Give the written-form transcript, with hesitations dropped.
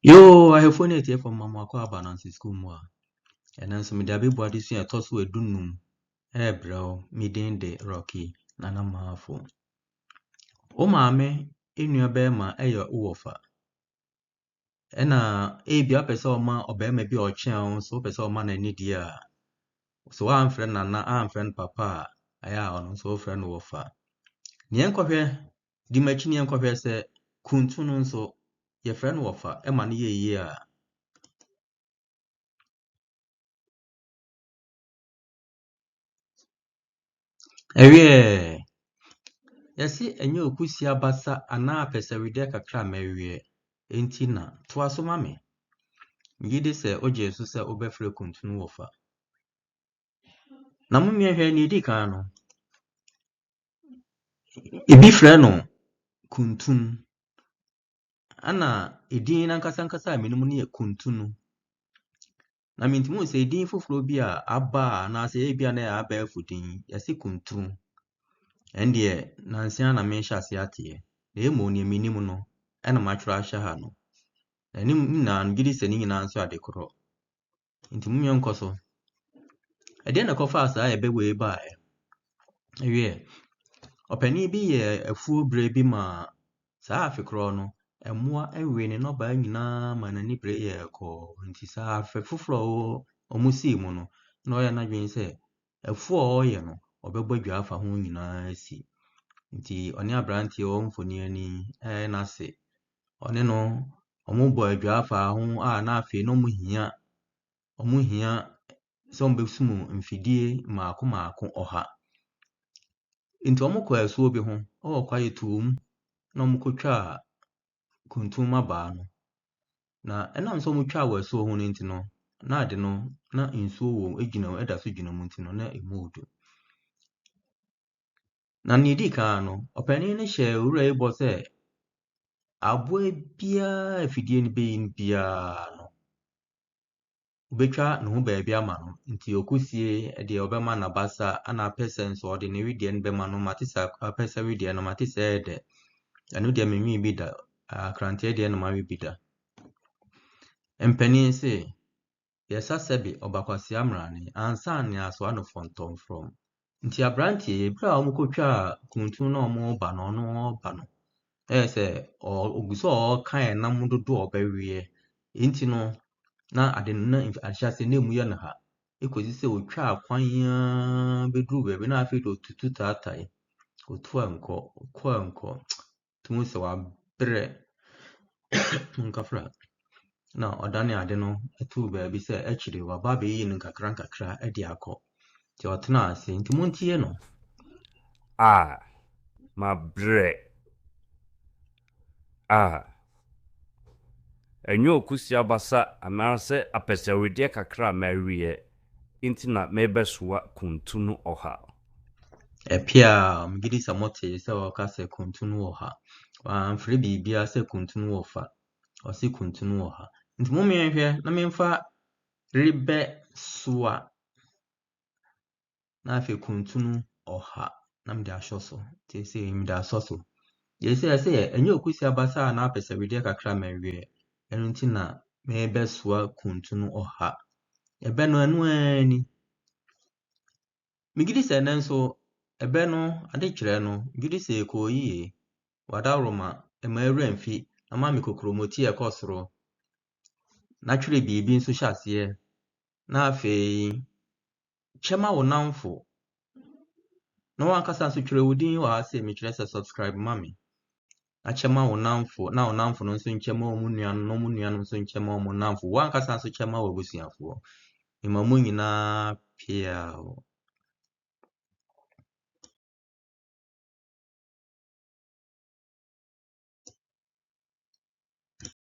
Yo, I have phone here from Mama Kwaba Nancy School more. And then some Dabi body see a toss with Dunum. Bro, midin de Rocky, Nana Mahafo. O mame, in your bema, your uofa. Bia person ma or bear may be or chance, so person man and idia. So I'm friend Nana, I'm friend Papa, I on so friend wofa. Nyanko di machine yanko say, Kuntunun so, your friend wofa, Emani ye. Ewie. Yesi enye okusi abasa ana apesawide kakra mawie enti na to aso mame ngide se oje so se obefre kuntunu wofa na mumye hwe ni di kan no ebi frɛ no kuntun ana edin na nkasa minum ne kuntunu na mintimu se edin foforo bi a aba na se ebia na aba afudin yesi kuntun ende na nsia na me hya se ate na emo ne minim no ɛna matwura ahya ha no enim na ngidi se ni nyina nso adekoro nti munye nkoso ede na kofa asa ebe we ba ewie opani bi ye afuo bre bi ma saa afikro no emoa ewe ne no ba nyina ma na ni bre ye ko nti saa afefofro omusi mu no na oya na dwen se afuo oye no obegbo dwa afa ho nyina si nti oni abranti o mfoni ani na se oni no omubo adwa afa ho a na afi no muhia so mbesum mfidie maako ọha nti omukọ asuo bi ho kwaye tuum na omukotwa kuntum aba no na enam so omutwa wasuo ho nti no na ade no na nsuo wo egina eda so gina mu nti no na emudu na nidi kan no opani ne hye owura ebo se aboa bia afidie ni be bia no obetwa ne ho baabi ama no nti okusie de obema na basa ana persons or de ne widie no bema no matisa person widie no matisa de anu de menwi bi da akrante de no mawe bi da empani se yesa sebi obakwase amrane ansa ne aso no fontom from nti abrantie bra omukotwa kuntun na omo ba no se oguso kan na mudodo obawie nti no na ade no na ahyase na emu ya na ha ekozi se otwa akwan bedru be na afi do tutu tatai otu anko tumu se wa bre nkafra na odane ade no etu be bi se echiri wa ba be yi nkakra edi akọ ti otena ase nti montie no ma bre enyo okusi abasa anase apesawide kakra mawie intina mebesoa kuntunu ọha epia mgidi samote se wakase kuntunu ọha wa mfre bibia se kuntunu ọfa osi kuntunu ọha nti mumienhwe na memfa ribe soa na afi kuntunu ọha na mde ashoso ti se mde asoso yese enyo okusi abasa na apesawide kakra mawie enu ntina mebesoa kuntunu ọha ebe no anu ani migidi se nenso ebe no ade kyerɛ no migidi se ko yie wadaroma emaewura mfi na ma mikokromoti ekosoro na twere bibi nso hyase na afei chema wo namfo na wankasa nso twere wodin wa ase me kyerɛ se subscribe mami na chema wo namfo na wo namfo no nso nkyema wo nuanu no mu nuanu nso nkyema wo namfo wankasa nso chema wo busuafo imamu nyina pia